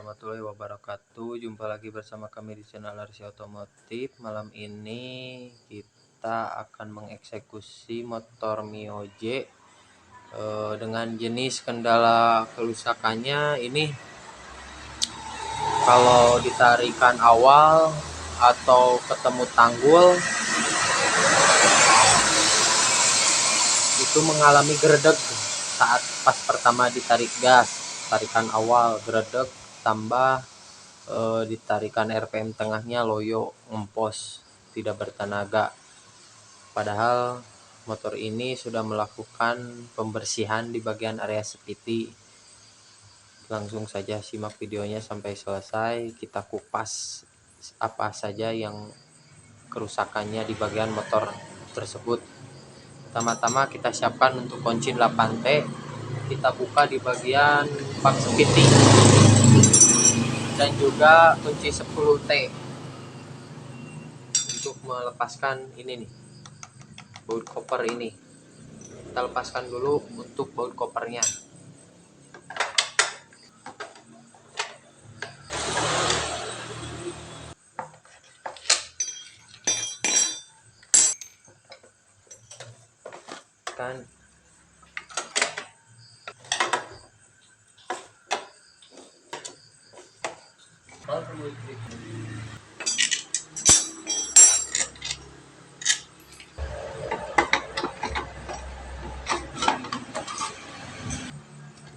warahmatullahi wabarakatuh. Jumpa lagi bersama kami di channel Arsi Otomotif. Malam ini kita akan mengeksekusi motor Mio J dengan jenis kendala kerusakannya ini. Kalau ditarikan awal atau ketemu tanggul itu mengalami geredek saat pas pertama ditarik gas. Tarikan awal geredek, tambah ditarikan RPM tengahnya loyo, ngempos, tidak bertenaga. Padahal motor ini sudah melakukan pembersihan di bagian area sepiti. Langsung saja simak videonya sampai selesai. Kita kupas apa saja yang kerusakannya di bagian motor tersebut. Pertama-tama kita siapkan untuk kunci 8T. Kita buka di bagian bak sepiti dan juga kunci 10T untuk melepaskan ini nih, baut koper ini. Kita lepaskan dulu untuk baut kopernya. Kan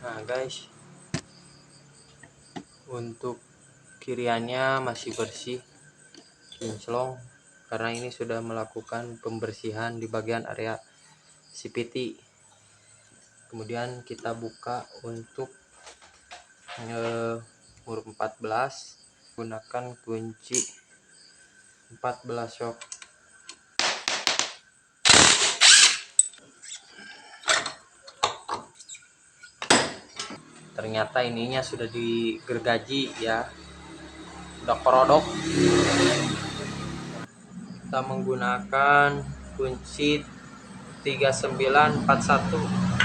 nah guys, untuk kiriannya masih bersih, kinclong, karena ini sudah melakukan pembersihan di bagian area CPT. Kemudian kita buka untuk huruf 14, gunakan kunci 14 shock. Ternyata ininya sudah digergaji ya, udah korodok. Kita menggunakan kunci 3941.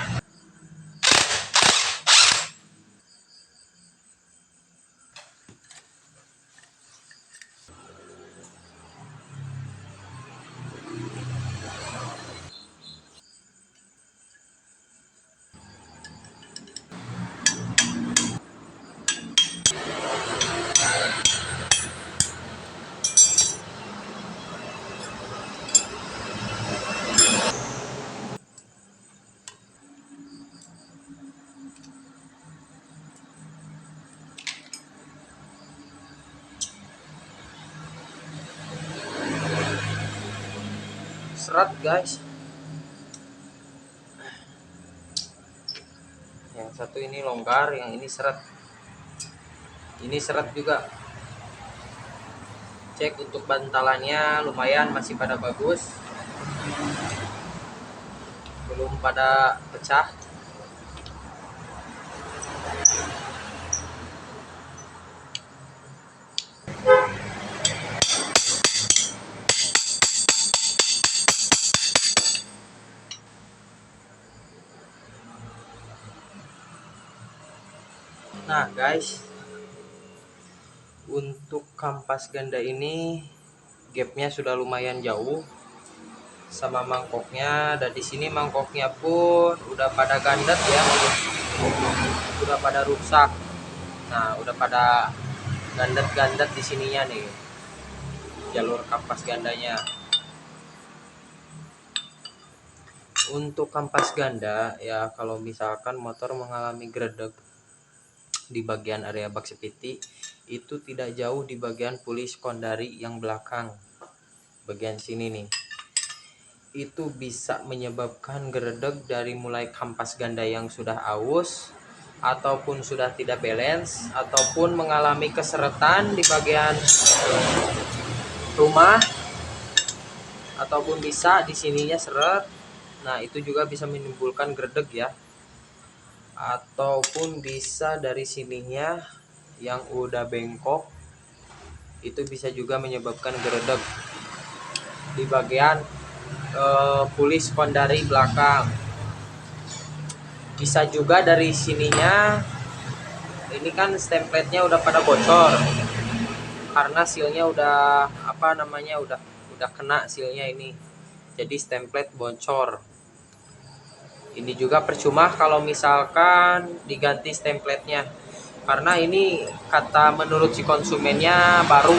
Seret guys, yang satu ini longgar, yang ini seret. Ini seret juga. Cek untuk bantalannya lumayan masih pada bagus, belum pada pecah. Nah guys, untuk kampas ganda ini gapnya sudah lumayan jauh sama mangkoknya, dan di sini mangkoknya pun udah pada gandet ya, udah pada rusak. Nah, udah pada gandet-gandet di sininya nih, jalur kampas gandanya. Untuk kampas ganda ya, kalau misalkan motor mengalami geredek di bagian area bak sepiti, itu tidak jauh di bagian puli sekondari yang belakang, bagian sini nih, itu bisa menyebabkan geredek dari mulai kampas ganda yang sudah aus ataupun sudah tidak balance, ataupun mengalami keseretan di bagian rumah, ataupun bisa di sininya seret. Nah, itu juga bisa menimbulkan geredek ya, ataupun bisa dari sininya yang udah bengkok, itu bisa juga menyebabkan geredek di bagian puli sekondari belakang. Bisa juga dari sininya ini kan stempletnya udah pada bocor karena sealnya udah udah kena sealnya ini, jadi stemplet bocor. Ini juga percuma kalau misalkan diganti stempletnya, karena ini kata menurut si konsumennya baru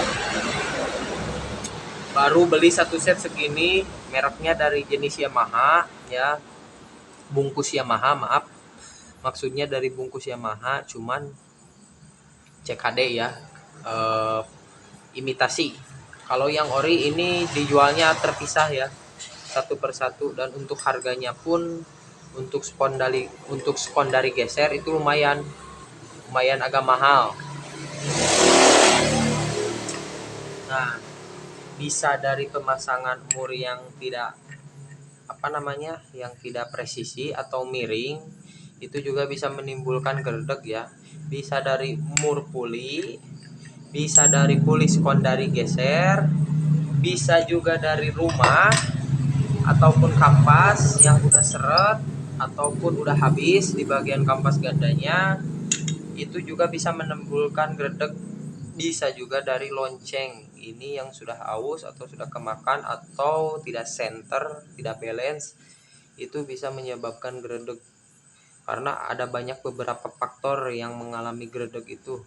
beli satu set segini, mereknya dari jenis Yamaha ya, bungkus Yamaha, maaf, maksudnya dari bungkus Yamaha, cuman CKD ya, eh, imitasi. Kalau yang ori ini dijualnya terpisah ya, satu persatu, dan untuk harganya pun untuk spondari geser itu lumayan agak mahal. Nah, bisa dari pemasangan mur yang tidak yang tidak presisi atau miring, itu juga bisa menimbulkan gerdeg ya. Bisa dari mur puli, bisa dari puli sekondari geser, bisa juga dari rumah ataupun kampas yang udah seret ataupun udah habis di bagian kampas gandanya, itu juga bisa menimbulkan gerdeg. Bisa juga dari lonceng ini yang sudah aus atau sudah kemakan atau tidak center, tidak balance, itu bisa menyebabkan gerdeg. Karena ada beberapa faktor yang mengalami gerdeg itu.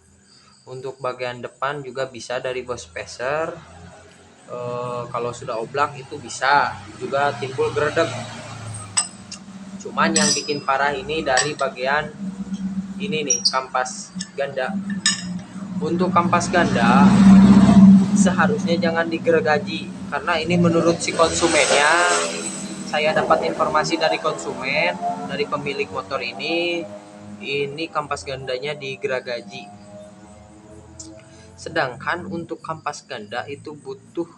Untuk bagian depan juga bisa dari bos spacer, kalau sudah oblak itu bisa juga timbul gerdeg. Cuman yang bikin parah ini dari bagian ini nih, kampas ganda. Untuk kampas ganda seharusnya jangan digergaji, karena ini menurut si konsumennya, saya dapat informasi dari konsumen, dari pemilik motor ini kampas gandanya digergaji. Sedangkan untuk kampas ganda itu butuh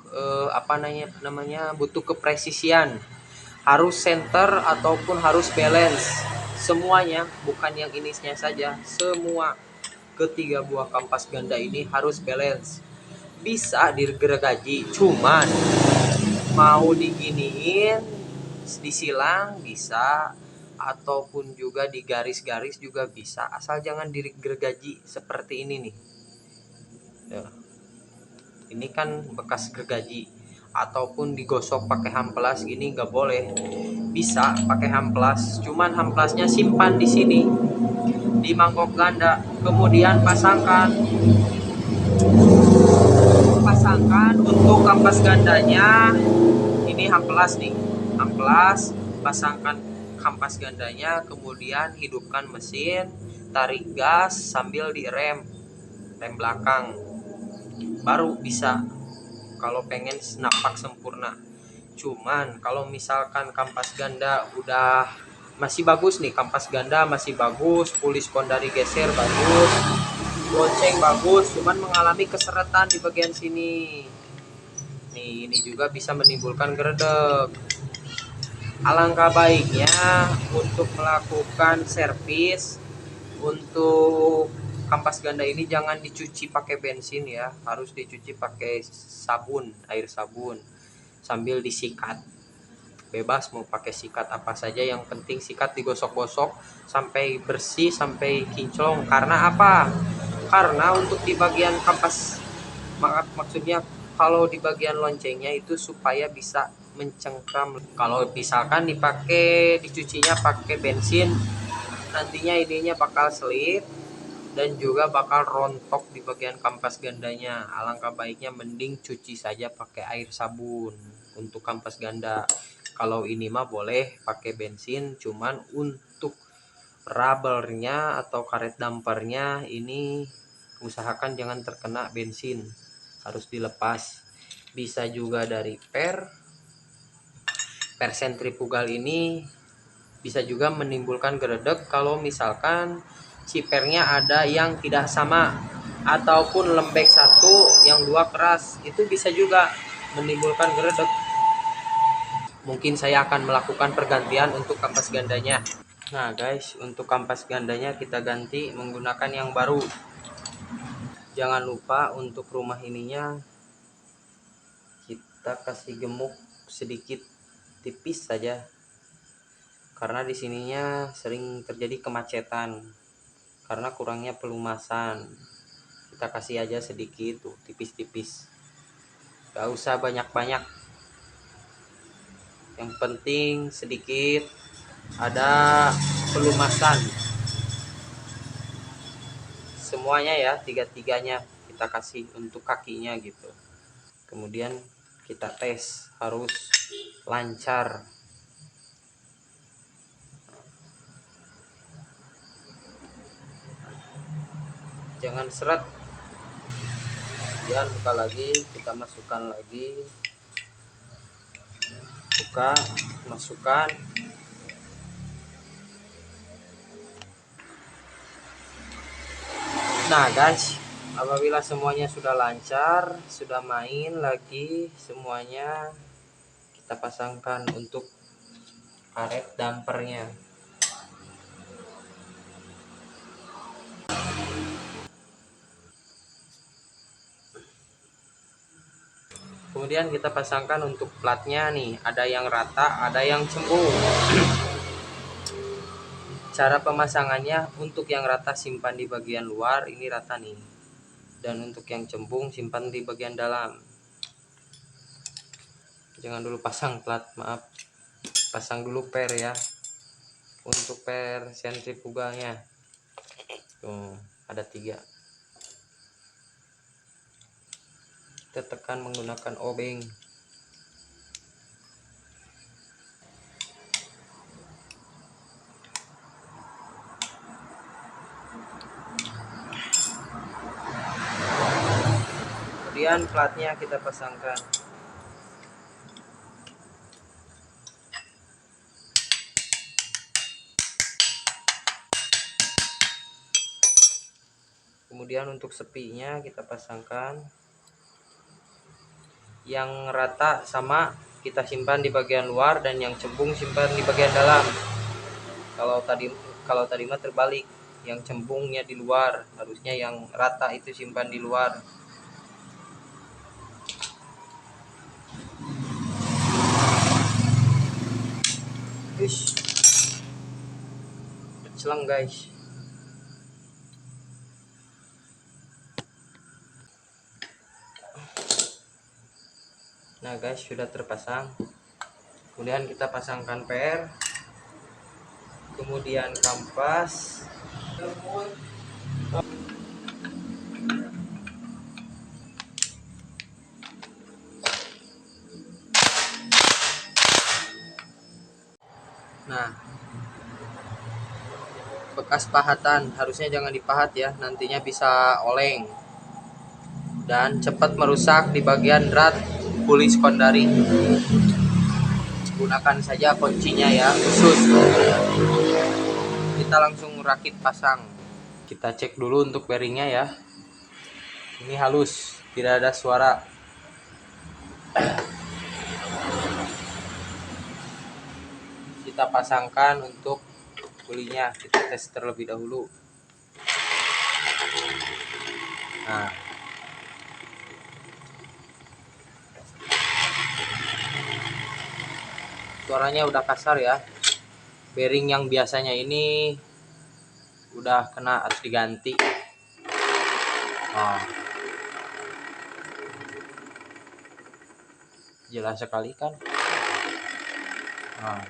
butuh kepresisian, harus center ataupun harus balance semuanya, bukan yang inisnya saja, semua ketiga buah kampas ganda ini harus balance. Bisa digergaji, cuman mau diginiin, disilang bisa, ataupun juga digaris-garis juga bisa, asal jangan digergaji seperti ini nih ya. Ini kan bekas gergaji, ataupun digosok pakai hamplas gini nggak boleh. Bisa pakai hamplas, cuman hamplasnya simpan di sini di mangkok ganda, kemudian pasangkan untuk kampas gandanya. Ini hamplas nih, hamplas, pasangkan kampas gandanya, kemudian hidupkan mesin, tarik gas sambil direm, rem belakang, baru bisa kalau pengen napak sempurna. Cuman kalau misalkan kampas ganda udah masih bagus nih, kampas ganda masih bagus, puli sekondari geser bagus, lonceng bagus, cuman mengalami keseretan di bagian sini nih, ini juga bisa menimbulkan gerdeg. Alangkah baiknya untuk melakukan servis untuk kampas ganda ini jangan dicuci pakai bensin ya, harus dicuci pakai sabun, air sabun, sambil disikat. Bebas mau pakai sikat apa saja, yang penting sikat digosok-gosok sampai bersih, sampai kinclong. Karena apa? Karena untuk di bagian kampas, maksudnya kalau di bagian loncengnya itu supaya bisa mencengkram. Kalau misalkan dicucinya pakai bensin, nantinya ininya bakal selip dan juga bakal rontok di bagian kampas gandanya. Alangkah baiknya mending cuci saja pakai air sabun untuk kampas ganda. Kalau ini mah boleh pakai bensin, cuman untuk rubbernya atau karet dampernya ini usahakan jangan terkena bensin, harus dilepas. Bisa juga dari per sentrifugal ini bisa juga menimbulkan gerdeg kalau misalkan cipernya ada yang tidak sama, ataupun lembek satu yang dua keras, itu bisa juga menimbulkan gerdeg. Mungkin saya akan melakukan pergantian untuk kampas gandanya. Nah guys, untuk kampas gandanya kita ganti menggunakan yang baru. Jangan lupa untuk rumah ininya kita kasih gemuk sedikit, tipis saja, karena di sininya sering terjadi kemacetan. karena kurangnya pelumasan. Kita kasih aja sedikit tuh, tipis-tipis, gak usah banyak-banyak, yang penting sedikit ada pelumasan. Semuanya ya, tiga-tiganya kita kasih untuk kakinya gitu. Kemudian kita tes harus lancar, jangan seret. Kemudian buka lagi, kita masukkan lagi, buka, masukkan. Nah guys, apabila semuanya sudah lancar, sudah main lagi semuanya, kita pasangkan untuk karet dampernya. Kemudian kita pasangkan untuk platnya nih, ada yang rata, ada yang cembung. Cara pemasangannya, untuk yang rata simpan di bagian luar, ini rata nih. Dan untuk yang cembung simpan di bagian dalam. Jangan dulu pasang plat, maaf. Pasang dulu per ya. Untuk per sentrifuganya. Tuh, ada 3. Kita tekan menggunakan obeng. Kemudian platnya kita pasangkan. Kemudian untuk sepinya kita pasangkan. Yang rata sama kita simpan di bagian luar, dan yang cembung simpan di bagian dalam. Kalau tadi mah terbalik, yang cembungnya di luar, harusnya yang rata itu simpan di luar. Ish, celang guys. Nah guys, sudah terpasang. Kemudian kita pasangkan per, kemudian kampas. Nah, bekas pahatan harusnya jangan dipahat ya, nantinya bisa oleng dan cepat merusak di bagian rat puli sekondari. Gunakan saja kuncinya ya, khusus. Kita langsung rakit pasang. Kita cek dulu untuk bearingnya ya. Ini halus, tidak ada suara. Kita pasangkan untuk pulinya, kita tes terlebih dahulu. Nah, suaranya udah kasar ya. Bearing yang biasanya ini udah kena, harus diganti. Nah, jelas sekali kan. Nah,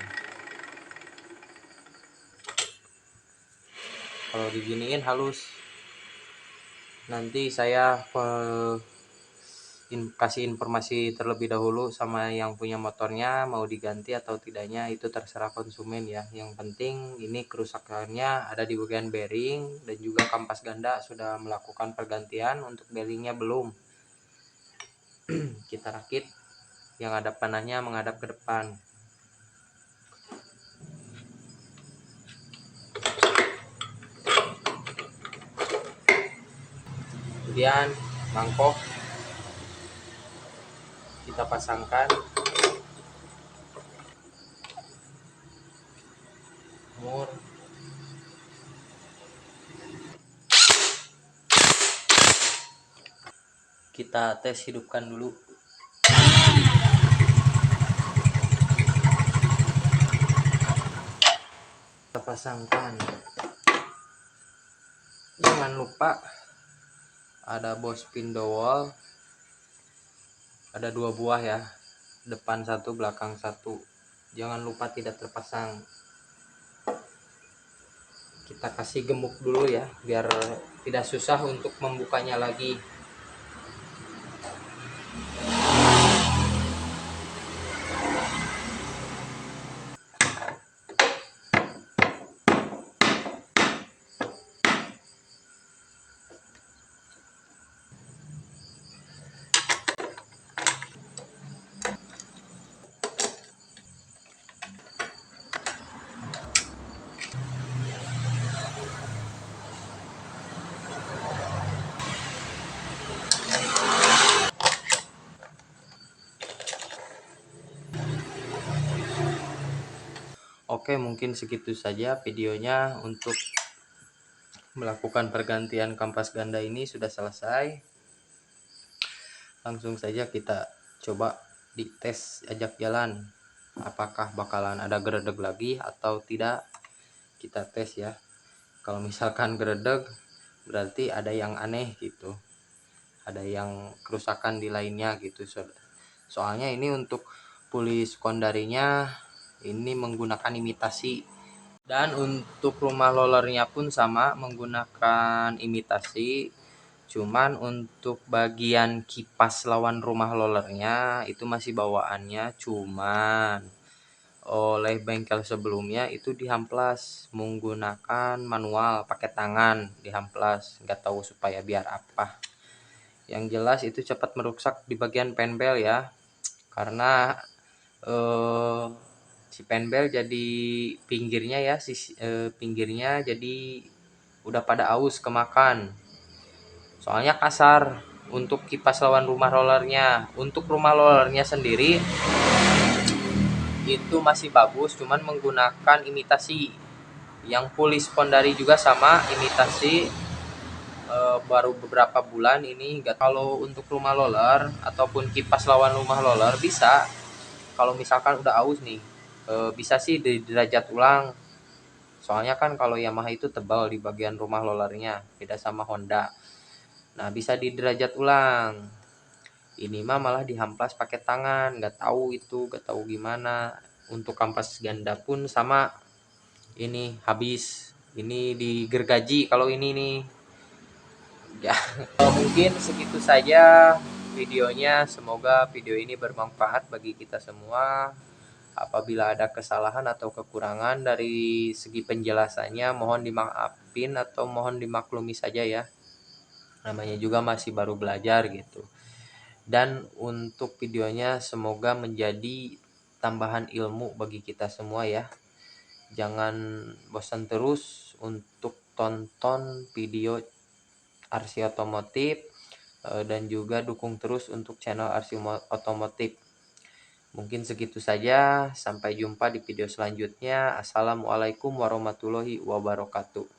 kalau diginiin halus. Nanti saya kasih informasi terlebih dahulu sama yang punya motornya, mau diganti atau tidaknya itu terserah konsumen ya. Yang penting ini kerusakannya ada di bagian bearing, dan juga kampas ganda sudah melakukan pergantian, untuk bearingnya belum. Kita rakit yang ada panahnya menghadap ke depan. Kemudian mangkok kita pasangkan. Mur. Kita tes hidupkan dulu. Kita pasangkan. jangan lupa ada bos pindowol, ada 2 buah ya, depan 1 belakang 1, jangan lupa tidak terpasang. Kita kasih gemuk dulu ya biar tidak susah untuk membukanya lagi. Oke, mungkin segitu saja videonya. Untuk melakukan pergantian kampas ganda ini sudah selesai. Langsung saja kita coba dites ajak jalan, apakah bakalan ada geredeg lagi atau tidak. Kita tes ya. Kalau misalkan geredeg berarti ada yang aneh gitu, ada yang kerusakan di lainnya gitu. Soalnya ini untuk puli sekundarinya ini menggunakan imitasi, dan untuk rumah rollernya pun sama menggunakan imitasi. Cuman untuk bagian kipas lawan rumah rollernya itu masih bawaannya, cuman oleh bengkel sebelumnya itu dihamplas menggunakan manual pakai tangan, dihamplas, nggak tahu supaya biar apa. Yang jelas itu cepat merusak di bagian penbel ya, karena si penbel jadi pinggirnya ya, pinggirnya jadi udah pada aus kemakan. Soalnya kasar untuk kipas lawan rumah rollernya. Untuk rumah rollernya sendiri itu masih bagus, cuman menggunakan imitasi. Yang puli sekundari juga sama imitasi, baru beberapa bulan ini. Kalau untuk rumah roller ataupun kipas lawan rumah roller bisa, kalau misalkan udah aus nih, bisa sih di derajat ulang. Soalnya kan kalau Yamaha itu tebal di bagian rumah rollernya, beda sama Honda. Nah, bisa di derajat ulang. Ini mah malah dihamplas pakai tangan, nggak tahu itu, nggak tahu gimana. Untuk kampas ganda pun sama, ini habis. Ini digergaji kalau ini nih. Ya, mungkin segitu saja videonya. Semoga video ini bermanfaat bagi kita semua. Apabila ada kesalahan atau kekurangan dari segi penjelasannya, mohon dimaafin atau mohon dimaklumi saja ya. Namanya juga masih baru belajar gitu. Dan untuk videonya semoga menjadi tambahan ilmu bagi kita semua ya. Jangan bosan terus untuk tonton video RC Otomotif, dan juga dukung terus untuk channel RC Otomotif. Mungkin segitu saja, sampai jumpa di video selanjutnya. Assalamualaikum warahmatullahi wabarakatuh.